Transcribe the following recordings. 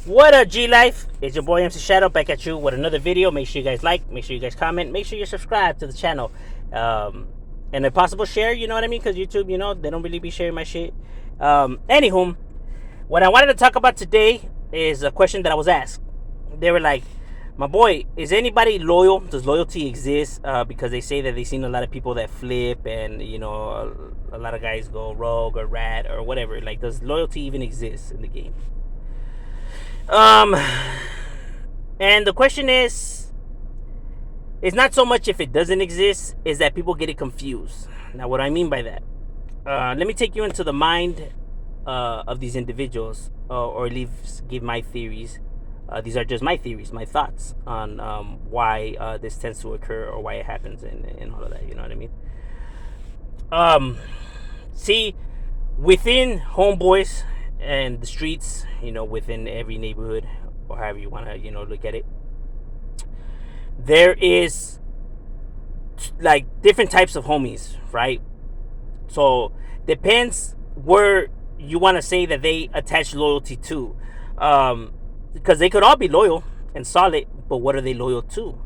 What up, G Life? It's your boy MC Shadow back at you with another video. Make sure you guys like, make sure you guys comment, make sure you subscribe to the channel. And if possible, share, you know what I mean? Because YouTube, they don't really be sharing my shit. Anywho, what I wanted to talk about today is a question that I was asked. They were like, my boy, is anybody loyal? Does loyalty exist? Because they say that they've seen a lot of people that flip and, a lot of guys go rogue or rat or whatever. Like, does loyalty even exist in the game? And the question is, it's not so much if it doesn't exist, is that people get it confused. Now, what I mean by that, let me take you into the mind of these individuals, or at least give my theories. These are just my theories, my thoughts on why this tends to occur or why it happens and all of that, you know what I mean? See, within homeboys and the streets, within every neighborhood, or however you want to, look at it, there is like different types of homies, right? So depends where you want to say that they attach loyalty to, because they could all be loyal and solid, but what are they loyal to?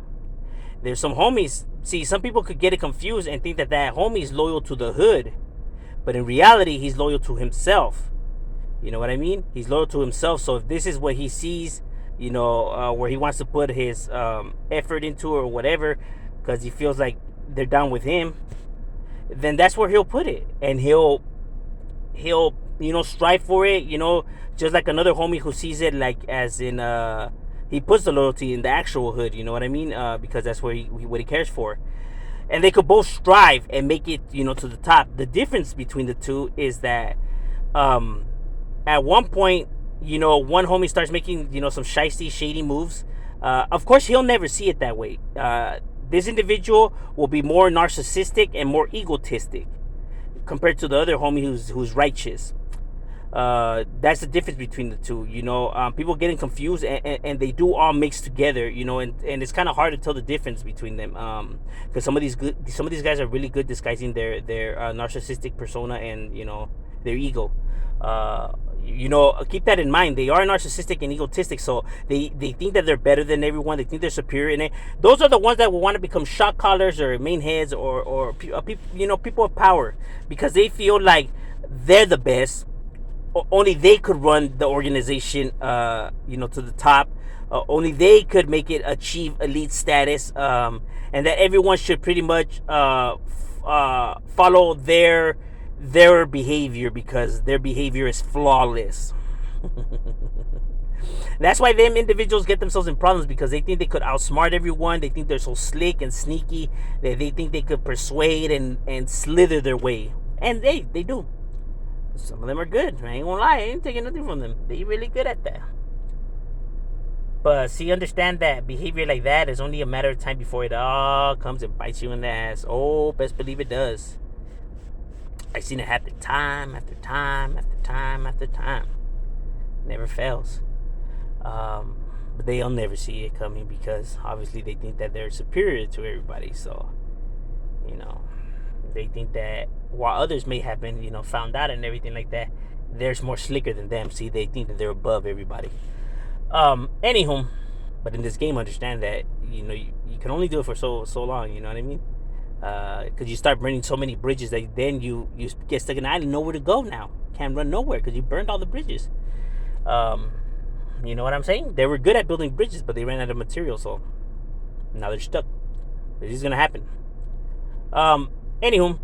There's some homies. See, some people could get it confused and think that homie is loyal to the hood, but in reality, he's loyal to himself. You know what I mean? He's loyal to himself. So if this is what he sees, where he wants to put his effort into or whatever, because he feels like they're down with him, then that's where he'll put it, and he'll strive for it. Just like another homie who sees it like as in he puts the loyalty in the actual hood. You know what I mean? Because that's where what he cares for, and they could both strive and make it to the top. The difference between the two is that at one point, one homie starts making, some shiesty, shady moves. Of course, he'll never see it that way. This individual will be more narcissistic and more egotistic compared to the other homie who's righteous. That's the difference between the two. People getting confused and they do all mix together. And it's kind of hard to tell the difference between them. Because some of these guys are really good disguising their narcissistic persona and their ego. Keep that in mind. They are narcissistic and egotistic, so they think that they're better than everyone. They think they're superior, and those are the ones that will want to become shot callers or main heads or people of power, because they feel like they're the best. Only they could run the organization, to the top. Only they could make it achieve elite status, and that everyone should pretty much follow their behavior because their behavior is flawless. That's why them individuals get themselves in problems, because they think they could outsmart everyone. They think they're so slick and sneaky that they think they could persuade and slither their way, and they do. Some of them are good. I ain't gonna lie, I ain't taking nothing from them. They really good at that. But see, understand that behavior like that is only a matter of time before it all comes and bites you in the ass. Oh, best believe it does. I've seen it happen time after time after time after time. Never fails. But they'll never see it coming, because obviously they think that they're superior to everybody. So, they think that while others may have been, found out and everything like that, they're more slicker than them. See, they think that they're above everybody. Anywho, but in this game, understand that, you can only do it for so long, you know what I mean? Because you start burning so many bridges that then you get stuck in the island, nowhere to go now. Can't run nowhere because you burned all the bridges. You know what I'm saying? They were good at building bridges, but they ran out of material, so now they're stuck. This is gonna happen. Anywho,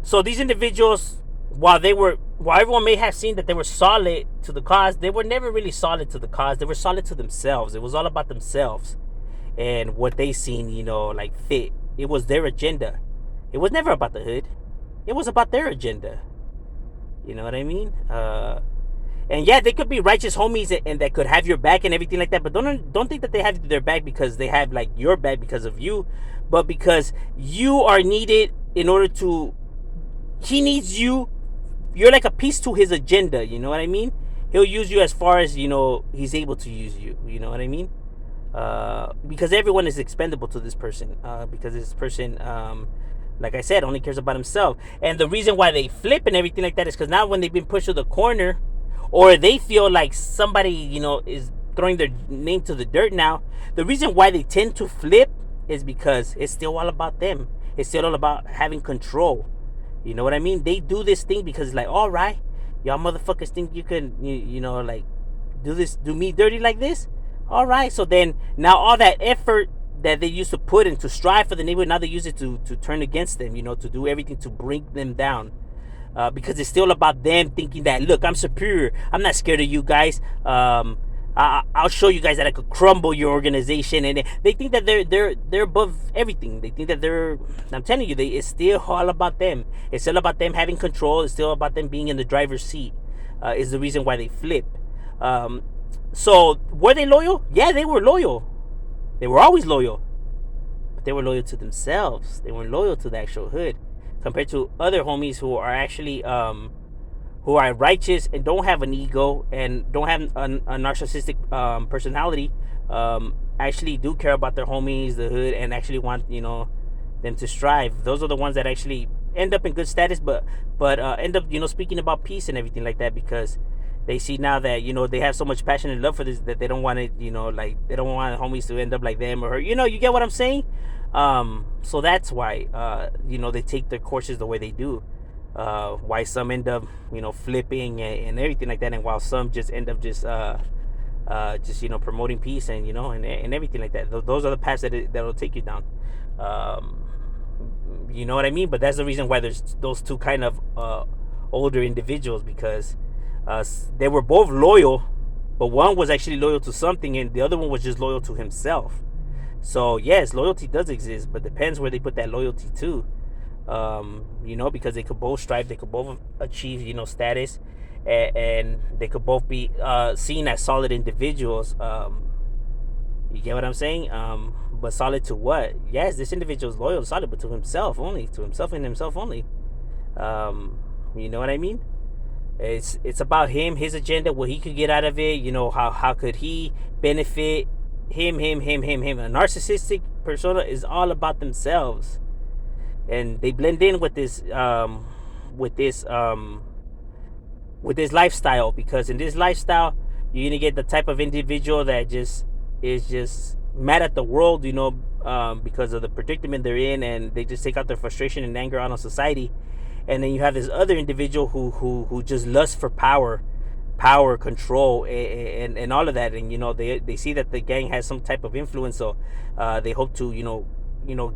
so these individuals, while everyone may have seen that they were solid to the cause, they were never really solid to the cause. They were solid to themselves. It was all about themselves and what they seen, like fit. It was their agenda. It was never about the hood. It was about their agenda. You know what I mean? And yeah, they could be righteous homies and that could have your back and everything like that. But don't think that they have their back because they have like your back because of you, but because you are needed in order to. He needs you. You're like a piece to his agenda. You know what I mean? He'll use you as far as he's able to use you. You know what I mean? Because everyone is expendable to this person, because this person, like I said, only cares about himself. And the reason why they flip and everything like that is because now when they've been pushed to the corner, or they feel like somebody, is throwing their name to the dirt now. The reason why they tend to flip is because it's still all about them. It's still all about having control. You know what I mean? They do this thing because it's like, all right, y'all motherfuckers think you can, like, do me dirty like this? All right. So then now all that effort that they used to put in to strive for the neighborhood, now they use it to turn against them, to do everything to bring them down. Because it's still about them thinking that, look, I'm superior. I'm not scared of you guys. I'll show you guys that I could crumble your organization, and they think that they're above everything. They think that they're. I'm telling you, it's still all about them. It's still about them having control. It's still about them being in the driver's seat. Is the reason why they flip. So were they loyal? Yeah, they were loyal. They were always loyal, but they were loyal to themselves. They weren't loyal to the actual hood, compared to other homies who are actually who are righteous and don't have an ego and don't have a narcissistic personality. Actually do care about their homies, the hood, and actually want them to strive. Those are the ones that actually end up in good status, but end up speaking about peace and everything like that, because they see now that they have so much passion and love for this that they don't want it, like they don't want homies to end up like them or her. You get what I'm saying? So that's why they take their courses the way they do. Why some end up flipping and everything like that, and while some just end up just promoting peace and and everything like that. Those are the paths that'll take you down. You know what I mean? But that's the reason why there's those two kind of older individuals, because they were both loyal, but one was actually loyal to something and the other one was just loyal to himself. So yes, loyalty does exist, but depends where they put that loyalty to. Because they could both strive, they could both achieve status, and they could both be seen as solid individuals. You get what I'm saying? But solid to what? Yes, this individual is loyal, solid, but to himself only, to himself and himself only. You know what I mean? It's about him, his agenda, what he could get out of it. How could he benefit him. A narcissistic persona is all about themselves, and they blend in with this lifestyle, because in this lifestyle you're gonna get the type of individual that just is just mad at the world, because of the predicament they're in, and they just take out their frustration and anger on society. And then you have this other individual who just lusts for power, control, and all of that. And they see that the gang has some type of influence, so they hope to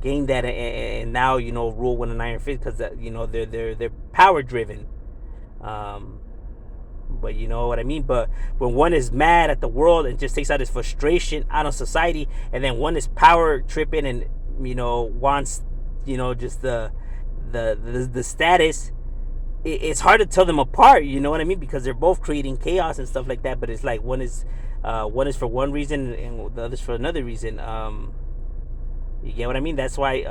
gain that, and now rule with an iron fist, because they're power driven. But you know what I mean? But when one is mad at the world and just takes out his frustration out on society, and then one is power tripping and wants just the status, it's hard to tell them apart. You know what I mean? Because they're both creating chaos and stuff like that. But it's like one is for one reason and the other's for another reason. You get what I mean? That's why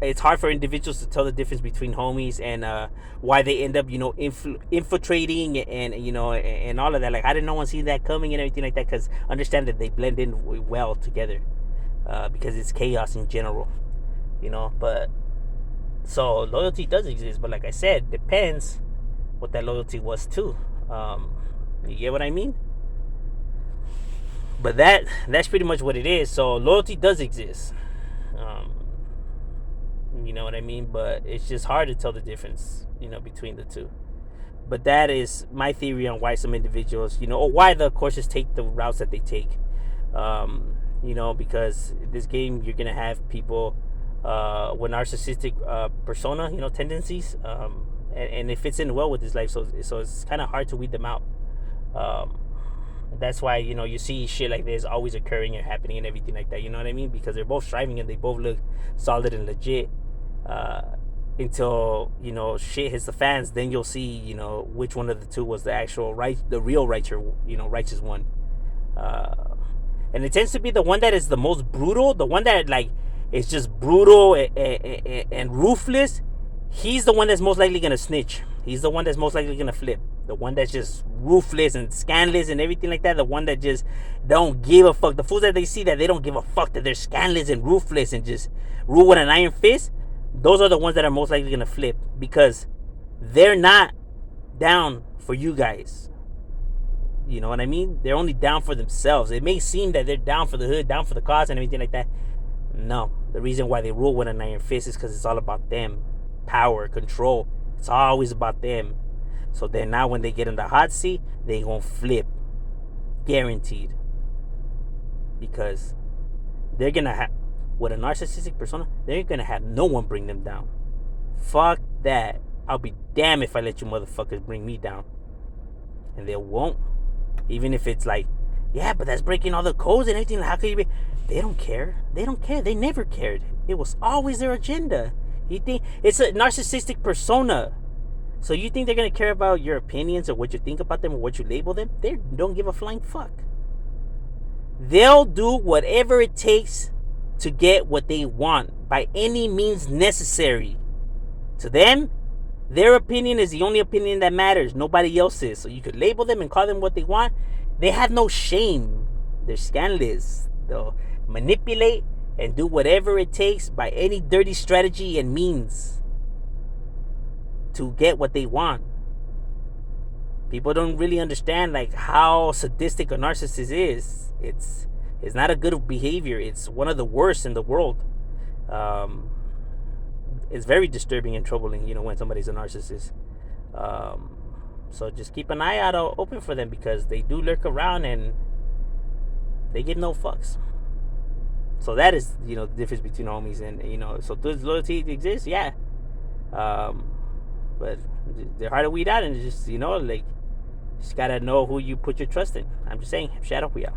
it's hard for individuals to tell the difference between homies, and why they end up infiltrating and all of that. Like, how did no one see that coming and everything like that? Because understand that they blend in well together, because it's chaos in general. But so loyalty does exist, but like I said, depends what that loyalty was to. You get what I mean? But that's pretty much what it is. So loyalty does exist. You know what I mean? But it's just hard to tell the difference, between the two. But that is my theory on why some individuals, or why the courses take the routes that they take. Because this game, you're gonna have people with narcissistic persona, tendencies, and it fits in well with his life. So it's kind of hard to weed them out. That's why you see shit like this always occurring and happening and everything like that. You know what I mean? Because they're both striving and they both look solid and legit. Until shit hits the fans, then you'll see which one of the two was the real righteous one. And it tends to be the one that is the most brutal, the one that is just brutal and ruthless. He's the one that's most likely gonna snitch. He's the one that's most likely gonna flip. The one that's just ruthless and scandalous and everything like that. The one that just don't give a fuck. The fools that they see that they don't give a fuck, that they're scandalous and ruthless and just rule with an iron fist. Those are the ones that are most likely gonna flip, because they're not down for you guys. You know what I mean? They're only down for themselves. It may seem that they're down for the hood, down for the cause, and everything like that. No, the reason why they rule with an iron fist is because it's all about them, power, control. It's always about them. So then now when they get in the hot seat, they gonna flip, guaranteed. Because they're gonna have, with a narcissistic persona, they're gonna have no one bring them down. Fuck that. I'll be damned if I let you motherfuckers bring me down. And they won't. Even if it's like, yeah, but that's breaking all the codes and everything. How could you be? They don't care. They don't care. They never cared. It was always their agenda. You think it's a narcissistic persona? So you think they're gonna care about your opinions or what you think about them or what you label them? They don't give a flying fuck. They'll do whatever it takes to get what they want by any means necessary. To them, their opinion is the only opinion that matters. Nobody else's. So you could label them and call them what they want. They have no shame. They're scandalous. They'll manipulate and do whatever it takes by any dirty strategy and means to get what they want. People don't really understand like how sadistic a narcissist is. It's not a good behavior. It's one of the worst in the world. It's very disturbing and troubling, when somebody's a narcissist. So just keep an eye out open for them, because they do lurk around and they give no fucks. So that is, the difference between homies. And, so does loyalty exist? Yeah. But they're hard to weed out, and just, just gotta know who you put your trust in. I'm just saying, shout out, we out.